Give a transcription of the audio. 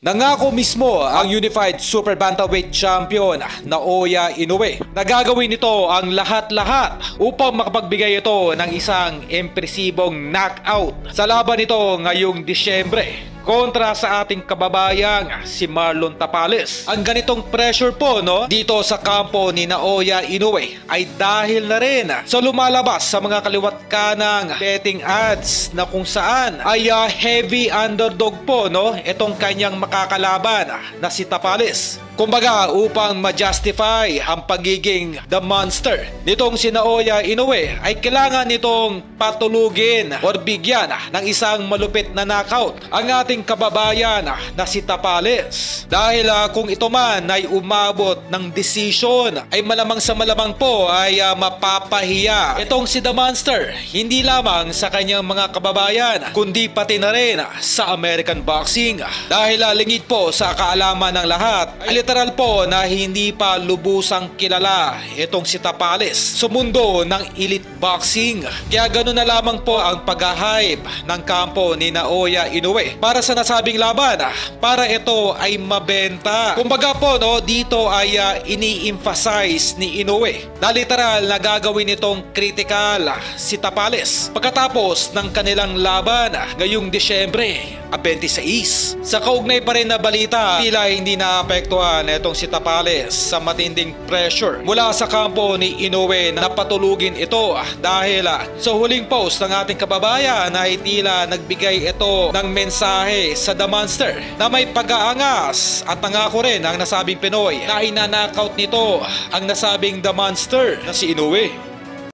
Nangako mismo ang Unified Super Bantamweight Champion Naoya Inoue na gagawin nito ang lahat-lahat upang makapagbigay ito ng isang impresibong knockout sa laban nito ngayong Disyembre kontra sa ating kababayang si Marlon Tapales. Ang ganitong pressure po dito sa kampo ni Naoya Inoue ay dahil na rin sa lumalabas sa mga kaliwat kanang betting ads na kung saan ay heavy underdog po itong kanyang makakalaban na si Tapales. Kumbaga, upang ma-justify ang pagiging the monster nitong si Naoya Inoue ay kailangan nitong patulugin or bigyan ng isang malupit na knockout ang ating kababayan na si Tapales. Dahil kung ito man ay umabot ng decision ay malamang sa malamang po ay mapapahiya itong si the monster hindi lamang sa kanyang mga kababayan kundi pati na rin sa American boxing. Dahil lingid po sa kaalaman ng lahat ay literal po na hindi pa lubusang kilala itong si Tapales sa mundo ng elite boxing. Kaya ganoon na lamang po ang pag-hype ng kampo ni Naoya Inoue para sa nasabing laban para ito ay mabenta. Kumbaga po dito ay ini-emphasize ni Inoue na literal na gagawin itong critical si Tapales pagkatapos ng kanilang laban ngayong Disyembre 26. Sa kaugnay pa rin na balita, tila hindi naapektuhan itong si Tapales sa matinding pressure mula sa kampo ni Inoue na patulugin ito dahil sa huling post ng ating kababayan ay tila nagbigay ito ng mensahe sa The Monster na may pag-aangas at nangako rin ang nasabing Pinoy na inanakaut nito ang nasabing The Monster na si Inoue.